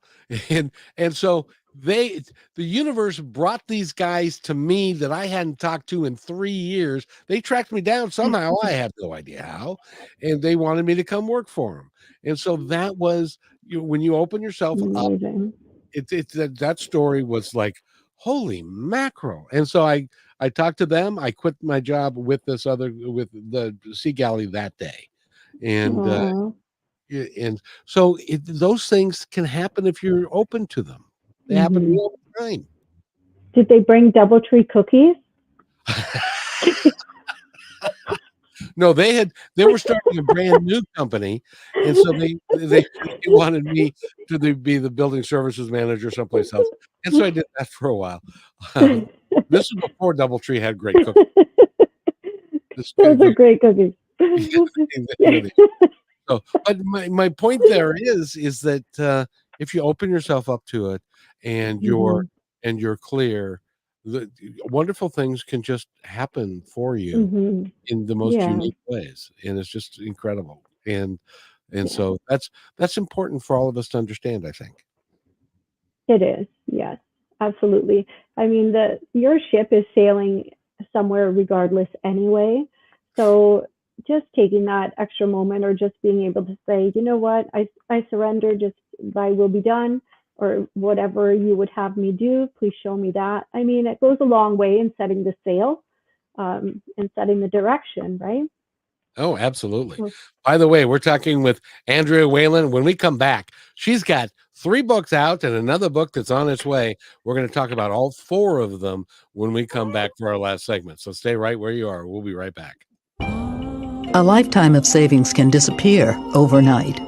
And so the universe brought these guys to me that I hadn't talked to in 3 years. They tracked me down somehow. I have no idea how, and they wanted me to come work for them. And so that was when you open yourself up, Amazing. that story was like, holy mackerel. And so I talked to them. I quit my job with with the Sea Galley that day. And Oh. and so those things can happen if you're open to them. They happen to me Hmm. all the time. Did they bring DoubleTree cookies? No, they were starting a brand new company, and so they wanted me to be the building services manager someplace else, and so I did that for a while. This was before DoubleTree had great cookies. This Those are great cookies. they really. So, but my point there is that if you open yourself up to it and Mhm. you're clear, the wonderful things can just happen for you Mhm. in the most Yeah. unique ways, and it's just incredible. And Yeah. so that's important for all of us to understand, I think. It is. Yes. Absolutely. I mean, the your ship is sailing somewhere regardless anyway. So just taking that extra moment or just being able to say, you know what, I surrender, just thy will be done, or whatever you would have me do, please show me that. I mean, it goes a long way in setting the sail, and setting the direction, right? Oh, absolutely. So, By the way, we're talking with Andrea Wehlann. When we come back, she's got 3 books out and another book that's on its way. We're going to talk about all 4 of them when we come back for our last segment. So stay right where you are. We'll be right back. A lifetime of savings can disappear overnight.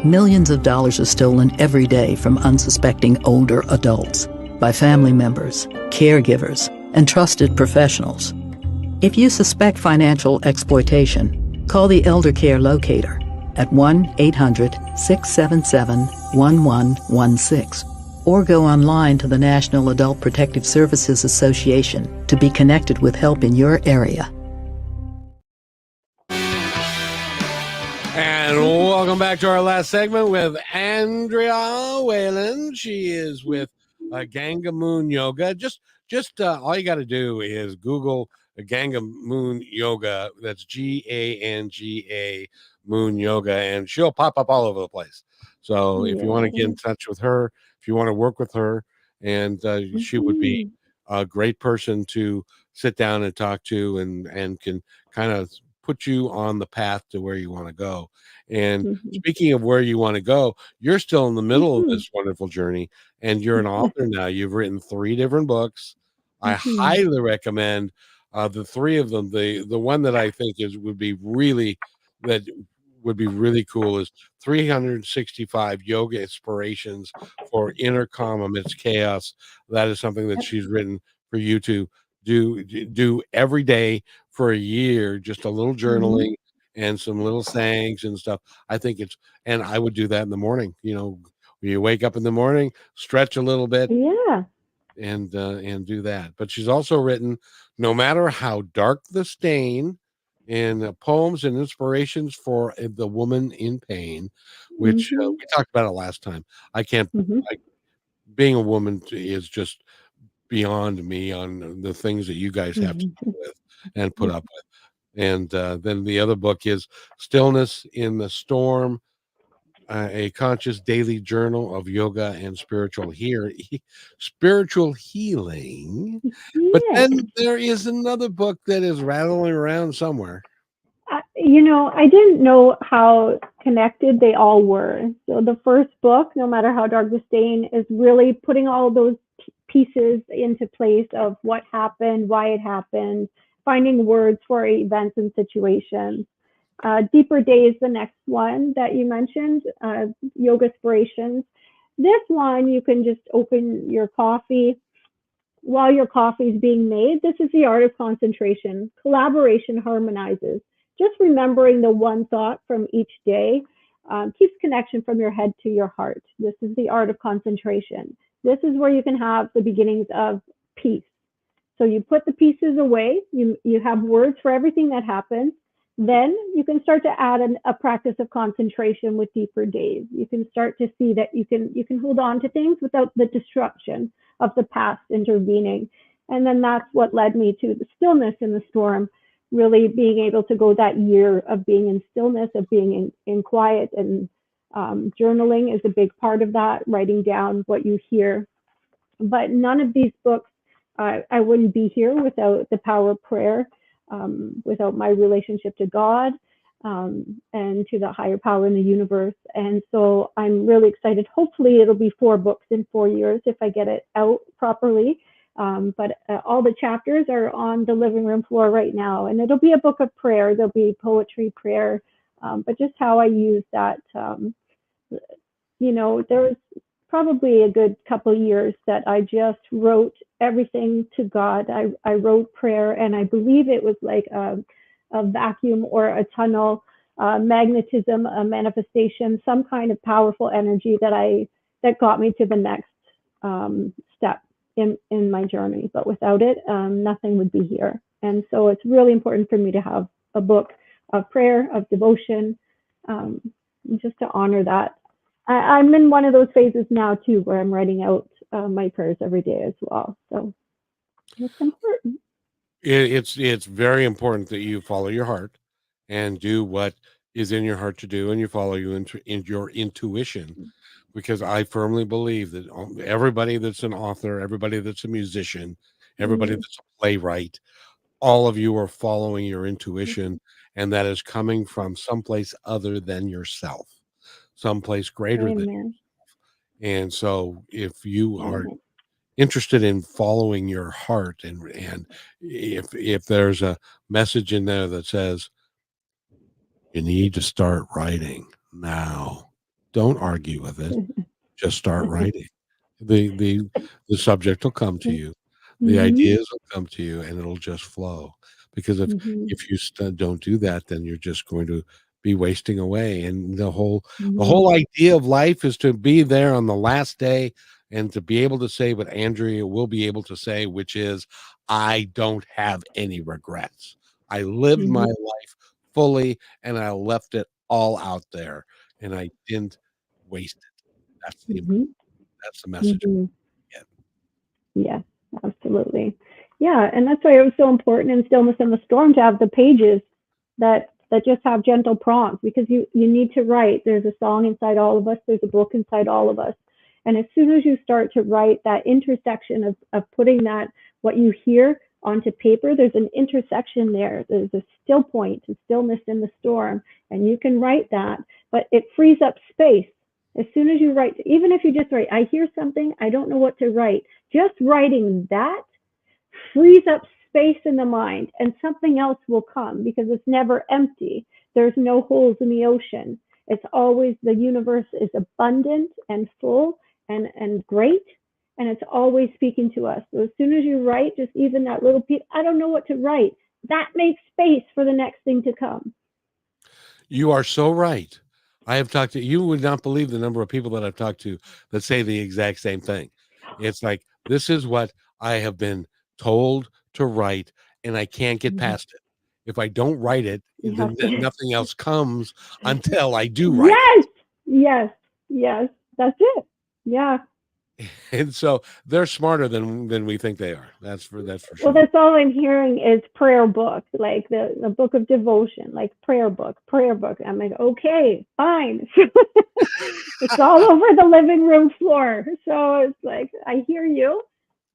Millions of dollars are stolen every day from unsuspecting older adults by family members, caregivers, and trusted professionals. If you suspect financial exploitation, call the Elder Care Locator at 1-800-677-1116 or go online to the National Adult Protective Services Association to be connected with help in your area. And welcome back to our last segment with Andrea Wehlann. She is with Ganga Moon Yoga. Just all you got to do is Google Ganga Moon Yoga. That's Ganga Moon Yoga, and she'll pop up all over the place. So if you want to get in yeah. touch with her, if you want to work with her, and she would be Mhm. a great person to sit down and talk to, and can kind of put you on the path to where you want to go. And Mhm. speaking of where you want to go, you're still in the middle of Mhm. this wonderful journey, and you're an author now. You've written 3 different books. I Mhm. highly recommend the 3 of them. The one that I think that would be really cool is 365 yoga inspirations for inner calm amidst chaos. That is something that Yep. she's written for you to do every day for a year, just a little Mhm. journaling and some little sayings and stuff. I think and I would do that in the morning. When you wake up in the morning, stretch a little bit Yeah. and do that. But she's also written, no matter how dark the stain, and poems and inspirations for the woman in pain, which Mhm. we talked about it last time. I can't. Mhm. I, being a woman is just beyond me on the things that you guys have to Mhm. deal with and put up with. And then the other book is Stillness in the Storm, a conscious daily journal of yoga and spiritual healing. But Yeah. then there is another book that is rattling around somewhere. I didn't know how connected they all were. So the first book, No Matter How Dark the Stain, is really putting all those pieces into place of what happened, why it happened, finding words for events and situations. Deeper Days, the next one that you mentioned, Yoga Inspirations. This one, you can just open your coffee while your coffee is being made. This is the art of concentration. Collaboration harmonizes. Just remembering the one thought from each day keeps connection from your head to your heart. This is the art of concentration. This is where you can have the beginnings of peace. So you put the pieces away. You have words for everything that happens. then you can start to add a practice of concentration with deeper days. You can start to see that you can hold on to things without the destruction of the past intervening. And then that's what led me to the stillness in the storm, really being able to go that year of being in stillness, of being in quiet. And journaling is a big part of that, writing down what you hear. But none of these books, I wouldn't be here without the power of prayer, without my relationship to God, and to the higher power in the universe. And so I'm really excited. Hopefully it'll be 4 books in 4 years if I get it out properly. But all the chapters are on the living room floor right now, and it'll be a book of prayer. There'll be poetry, prayer, but just how I use that. There was probably a good couple years that I just wrote everything to God. I wrote prayer, and I believe it was like a vacuum or a tunnel, magnetism, a manifestation, some kind of powerful energy that got me to the next step in my journey. But without it, nothing would be here. And so it's really important for me to have a book of prayer, of devotion, just to honor that. I'm in one of those phases now too, where I'm writing out my prayers every day as well. So it's important. It's very important that you follow your heart and do what is in your heart to do, and you follow in your intuition, because I firmly believe that everybody that's an author, everybody that's a musician, everybody that's a playwright, all of you are following your intuition, and that is coming from someplace other than yourself, someplace greater than. Amen. And so if you are Amen. interested in following your heart, and if there's a message in there that says you need to start writing now, don't argue with it, just start writing. The subject will come to you, the ideas will come to you, and it'll just flow. Because if you don't do that, then you're just going to be wasting away. And the whole idea of life is to be there on the last day and to be able to say what Andrea will be able to say, which is, I don't have any regrets. I lived my life fully, and I left it all out there, and I didn't waste it. That's the message. Yes, absolutely. Yeah, and that's why it was so important in Stillness in the Storm to have the pages that just have gentle prompts, because you need to write. There's a song inside all of us. There's a book inside all of us. And as soon as you start to write, that intersection of putting that, what you hear, onto paper, there's an intersection there. There's a still point to stillness in the storm, and you can write that, but it frees up space. As soon as you write, even if you just write, I hear something, I don't know what to write, just writing that frees up space in the mind, and something else will come, because it's never empty. There's no holes in the ocean. It's always, the universe is abundant and full and great, and it's always speaking to us. So as soon as you write, just even that little piece, I don't know what to write, that makes space for the next thing to come. You are so right. I have talked to, you would not believe the number of people that I've talked to that say the exact same thing. It's like, this is what I have been told to write, and I can't get past it. If I don't write it, then nothing else comes until I do write it. Yes, that's it. Yeah. And so they're smarter than we think they are. That's for sure. Well, that's all I'm hearing is prayer book, like the book of devotion, like prayer book. I'm like, okay, fine. It's all over the living room floor. So it's like, I hear you.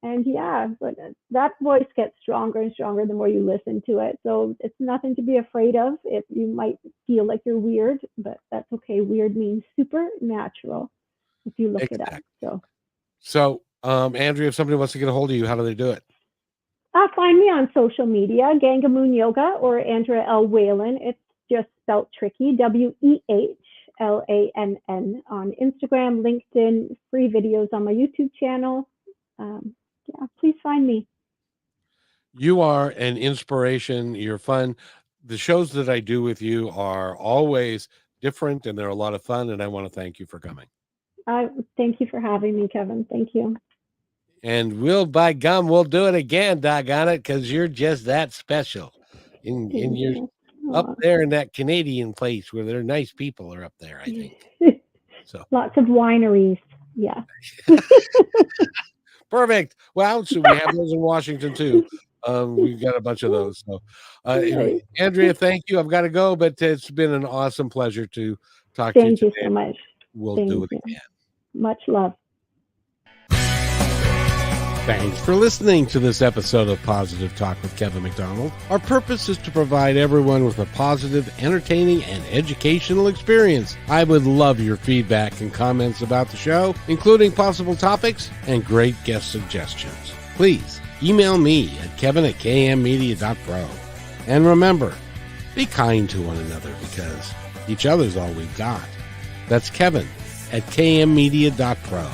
And yeah, but that voice gets stronger and stronger the more you listen to it. So it's nothing to be afraid of. If you might feel like you're weird, but that's okay. Weird means supernatural if you look it up. So, Andrea, if somebody wants to get a hold of you, how do they do it? Find me on social media, Ganga Moon Yoga or Andrea L. Wehlann. It's just spelled tricky, Wehlann on Instagram, LinkedIn, free videos on my YouTube channel. Yeah, please find me. You are an inspiration. You're fun. The shows that I do with you are always different, and they're a lot of fun, and I want to thank you for coming. Thank you for having me, Kevin. Thank you. And we'll do it again, doggone it, because you're just that special. In your up Aw. there in that Canadian place where they're nice people are up there, I think. So Lots of wineries. Yeah. perfect. Well, so we have those in Washington too. We've got a bunch of those. So anyway, Nice. Andrea, thank you. I've got to go, but it's been an awesome pleasure to talk to you Thank you today. so much. We'll Thank do it you. again. Much love. Thanks for listening to this episode of Positive Talk with Kevin McDonald. Our purpose is to provide everyone with a positive, entertaining, and educational experience. I would love your feedback and comments about the show, including possible topics and great guest suggestions. Please email me at kevin@kmmedia.pro. And remember, be kind to one another because each other's all we've got. That's Kevin@kmmedia.pro.